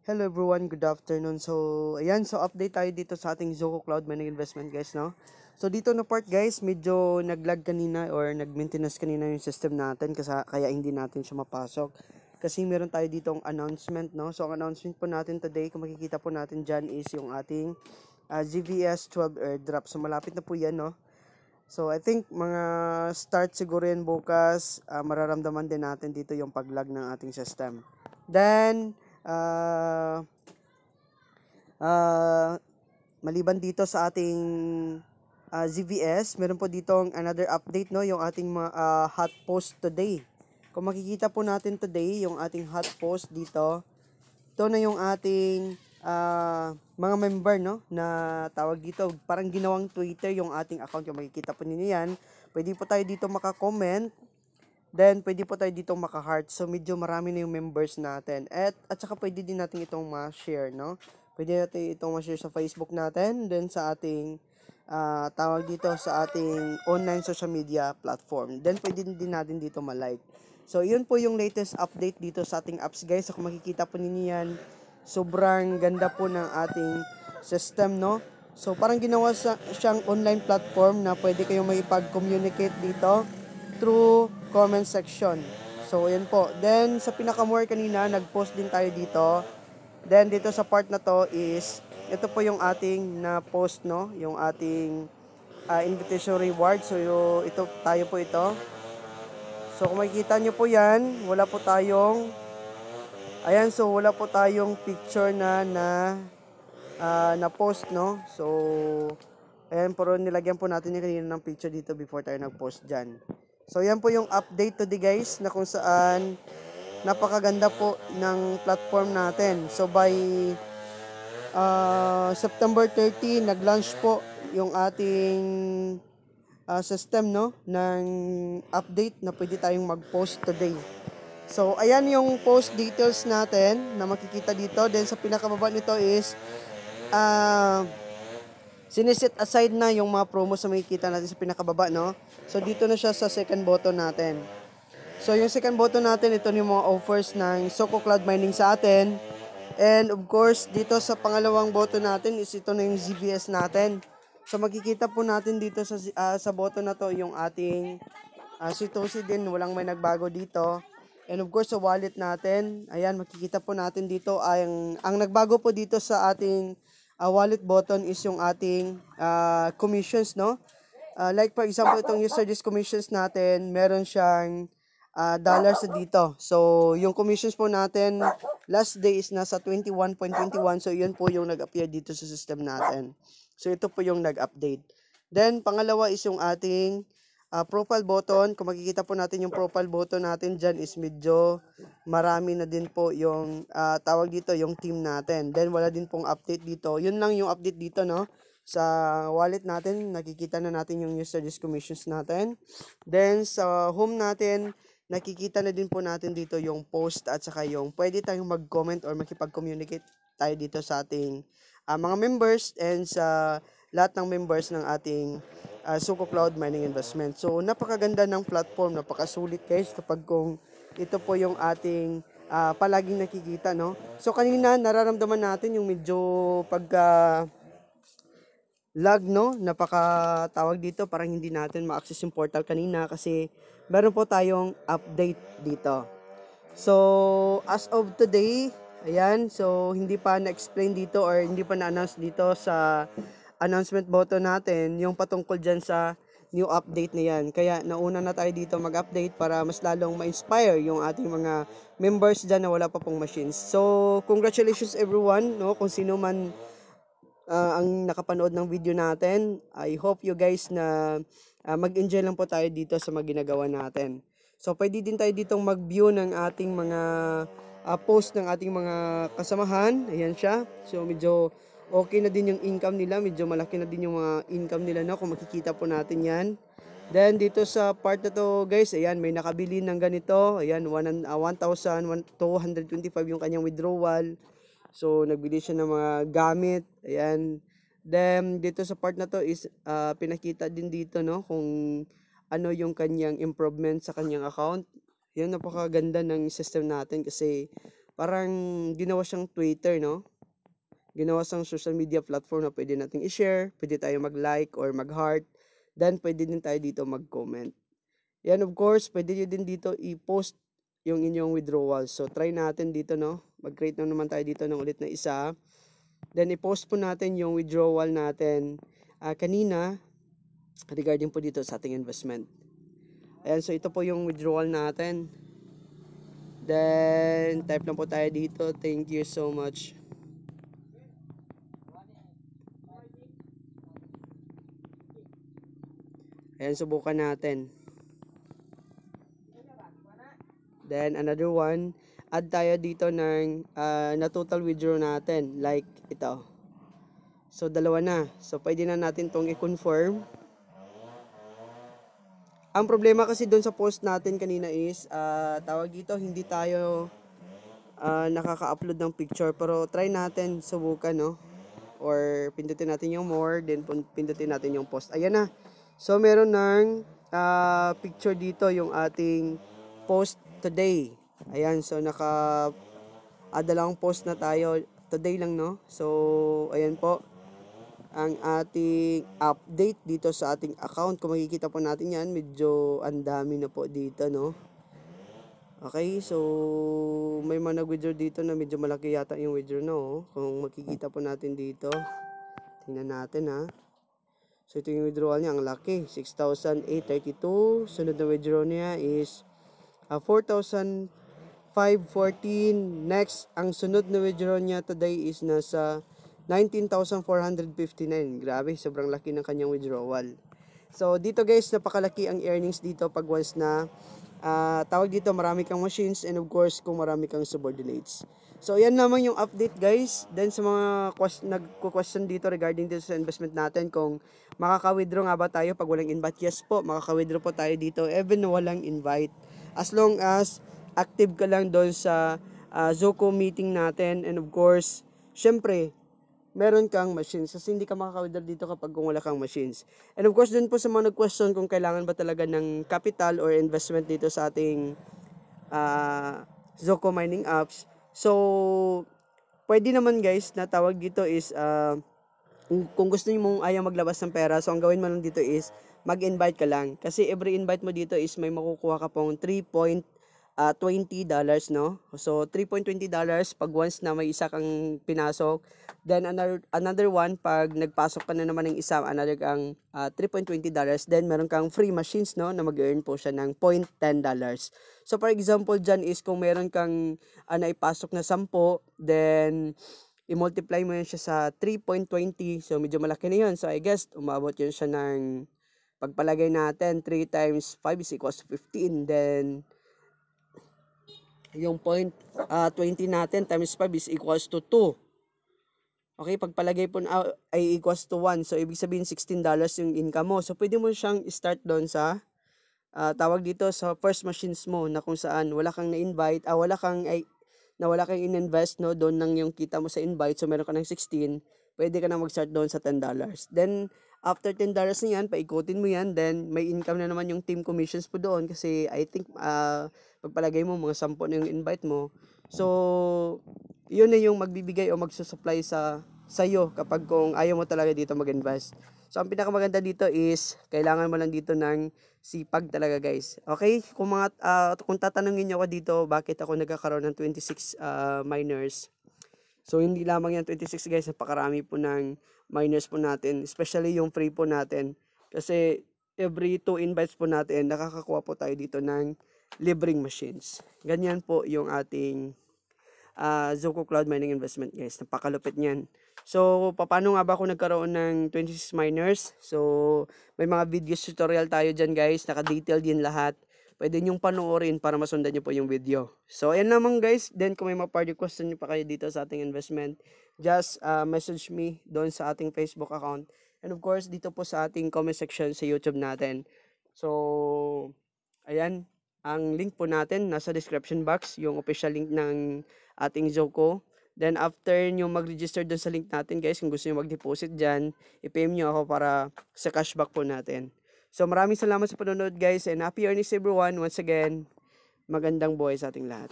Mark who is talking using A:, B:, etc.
A: Hello everyone, good afternoon. Ayan, update tayo dito sa ating Zoho Cloud Mining Investment guys, no? So dito na part guys, medyo naglag kanina or nag-maintenance kanina yung system natin kaya hindi natin siya mapasok. Kasi meron tayo ditong announcement, no? So ang announcement po natin today, kung makikita po natin dyan is yung ating GVS 12 airdrop. So malapit na po yan, no? So I think mga start siguro yan bukas, mararamdaman din natin dito yung paglag ng ating system. Then, maliban dito sa ating ZVS, meron po dito another update, no, yung ating hot post today. Kung makikita po natin today, yung ating hot post dito, ito na yung ating mga member, no, na tawag dito, parang ginawang Twitter yung ating account. Yung makikita po ninyo yan, pwede po tayo dito maka-comment. Then, pwede po tayo dito maka-heart. So, medyo marami na yung members natin. At saka pwede din natin itong ma-share, no? Pwede natin itong ma-share sa Facebook natin. Then, sa ating, tawag dito, sa ating online social media platform. Then, pwede din natin dito ma-like. So, yun po yung latest update dito sa ating apps, guys. So, kung makikita po ninyo yan, sobrang ganda po ng ating system, no? So, parang ginawa siyang online platform na pwede kayong makipag-communicate dito through comment section. So, ayan po. Then, sa pinaka-more kanina, nag-post din tayo dito. Then, dito sa part na to is, ito po yung ating na-post, no? Yung ating invitation reward. So, ito, tayo po ito. So, kung makikita nyo po yan, wala po tayong, ayan, so, wala po tayong picture na-post, no? So, ayan, pero nilagyan po natin yung kanina ng picture dito before tayo nag-post dyan. So, yan po yung update today guys, na kung saan napakaganda po ng platform natin. So, by September 30, nag-launch po yung ating system, no, ng update na pwede tayong mag-post today. So, ayan yung post details natin na makikita dito. Then, sa pinakababa nito is siniset aside na yung mga promos na makikita natin sa pinakababa, no? So, dito na siya sa second button natin. So, yung second button natin, ito yung mga offers ng Zoho Cloud Mining sa atin. And, of course, dito sa pangalawang button natin is ito na yung ZVS natin. So, makikita po natin dito sa button na to yung ating Satoshi din, walang may nagbago dito. And, of course, sa wallet natin, ayan, makikita po natin dito, ang nagbago po dito sa ating wallet button is yung ating commissions, no? Like for example, itong user dis commissions natin, meron siyang dollars dito. So, yung commissions po natin, last day is nasa 21.21. So, yun po yung nag-appear dito sa system natin. So, ito po yung nag-update. Then, pangalawa is yung ating profile button. Kung makikita po natin yung profile button natin dyan is medyo marami na din po yung tawag dito, yung team natin. Then, wala din pong update dito. Yun lang yung update dito, no? Sa wallet natin, nakikita na natin yung user dis commissions natin. Then, sa home natin, nakikita na din po natin dito yung post at saka yung pwede tayong mag-comment or makipag-communicate tayo dito sa ating mga members and sa lahat ng members ng ating Zoho Cloud Mining Investment. So, napakaganda ng platform, napakasulit guys kapag kung ito po yung ating palaging nakikita, no? So, kanina nararamdaman natin yung medyo lag, no? Napakatawag dito, parang hindi natin ma-access yung portal kanina kasi meron po tayong update dito. So, as of today, ayan, so hindi pa na-explain dito or hindi pa na-announce dito sa announcement button natin yung patungkol dyan sa new update na yan. Kaya nauna na tayo dito mag-update para mas lalong ma-inspire yung ating mga members dyan na wala pa pong machines. So, congratulations everyone, no? Kung sino man ang nakapanood ng video natin. I hope you guys na mag-enjoy lang po tayo dito sa mga ginagawa natin. So, pwede din tayo ditong mag-view ng ating mga post ng ating mga kasamahan. Ayan siya. So, medyo okay na din yung income nila. Medyo malaki na din yung mga income nila, no? Kung makikita po natin yan. Then, dito sa part na to, guys, ayan, may nakabili ng ganito. Ayan, 1,225 yung kanyang withdrawal. So, nagbili siya ng mga gamit. Ayan. Then, dito sa part na to is pinakita din dito, no, kung ano yung kanyang improvement sa kanyang account. Yan, napakaganda ng system natin kasi parang ginawa siyang Twitter, no? Ginawa siyang social media platform na pwede nating i-share, pwede tayo mag-like or mag-heart, then pwede din tayo dito mag-comment. Yan, of course, pwede nyo din dito i-post yung inyong withdrawal. So, try natin dito, no? Mag-create na naman tayo dito ng ulit na isa. Then, i-post po natin yung withdrawal natin kanina regarding po dito sa ating investment. Ayan, so ito po yung withdrawal natin. Then, type lang po tayo dito. Thank you so much. Ayan, subukan natin. Then, another one. Add tayo dito ng na total withdraw natin. Like ito. So, dalawa na. So, pwede na natin itong i-confirm. Ang problema kasi doon sa post natin kanina is, tawag dito, hindi tayo nakaka-upload ng picture. Pero try natin, subukan, no? Or pindutin natin yung more, then pindutin natin yung post. Ayan na. So, meron ng picture dito, yung ating post today. Ayan, so dalawang post na tayo. Today lang, no? So, ayan po ang ating update dito sa ating account. Kung makikita po natin yan, medyo ang dami na po dito, no? Okay, so may mga nag-withdraw dito na medyo malaki yata yung withdraw, no? Kung makikita po natin dito, tingnan natin, ha. So ito yung withdrawal niya, ang laki, 6,832. Sunod na withdraw niya is 4,514. Next, ang sunod na withdraw niya today is nasa 19,459. Grabe, sobrang laki ng kanyang withdrawal. So, dito guys, napakalaki ang earnings dito pag once na tawag dito, marami kang machines and of course, kung marami kang subordinates. So, yan naman yung update guys. Then, sa mga nagko-question dito regarding dito sa investment natin, kung makaka-withdraw nga ba tayo pag walang invite? Yes po, makaka-withdraw po tayo dito even na walang invite. As long as active ka lang doon sa Zoco meeting natin and of course, syempre, meron kang machines. Kasi hindi ka makaka-withdraw dito kapag kung wala kang machines. And of course, dun po sa mga nag-question kung kailangan ba talaga ng capital or investment dito sa ating Zoco mining apps. So, pwede naman guys, na tawag dito is, kung gusto niyo mong ayaw maglabas ng pera, so ang gawin mo lang dito is, mag-invite ka lang. Kasi every invite mo dito is may makukuha ka pong $3.20, no? So, $3.20 pag once na may isa kang pinasok. Then, another one, pag nagpasok ka na naman ng isa, another kang $3.20. Then, meron kang free machines, no? Na mag-earn po siya ng $0.10. So, for example, dyan is kung meron kang naipasok na 10, then, i-multiply mo yun siya sa 3.20. So, medyo malaki na yun. So, I guess, umabot yun siya ng, pagpalagay natin, 3 times 5 is equals to 15. Then, yung 0.20 natin times 5 is equals to 2. Okay, pagpalagay po ay equals to 1. So, ibig sabihin $16 yung income mo. So, pwede mo siyang start doon sa, tawag dito sa first machines mo na kung saan wala kang na-invite, wala kang in-invest, no? Doon nang yung kita mo sa invite. So, meron ka ng 16. Pwede ka na mag-start doon sa $10. Then, after $10 na yan, paikutin mo yan. Then, may income na naman yung team commissions po doon. Kasi, I think, pagpalagay mo, mga 10 na yung invite mo. So, yun na yung magbibigay o magsusupply sa'yo kapag kung ayaw mo talaga dito mag-invest. So, ang pinakamaganda dito is, kailangan mo lang dito ng sipag talaga guys. Okay? Kung tatanungin niyo ako dito, bakit ako nagkakaroon ng 26 miners. So, hindi lamang yan 26 guys, napakarami po ng miners po natin. Especially yung free po natin. Kasi, every 2 invites po natin, nakakakuha po tayo dito ng libreng machines. Ganyan po yung ating Zoco Cloud Mining Investment guys. Napakalupit niyan. So, paano nga ba ako nagkaroon ng 26 miners? So, may mga videos tutorial tayo dyan guys. Naka-detailed din lahat. Pwede nyong panoorin para masundan nyo po yung video. So, ayan naman guys. Then, kung may mga party question nyo pa kayo dito sa ating investment, just message me doon sa ating Facebook account. And of course, dito po sa ating comment section sa YouTube natin. So, ayan. Ang link po natin nasa description box, yung official link ng ating Zoco. Then after nyo mag-register dun sa link natin guys, kung gusto nyo mag-deposit dyan, i-PM nyo ako para sa cashback po natin. So maraming salamat sa panonood guys and happy earnings everyone. Once again, magandang buhay sa ating lahat.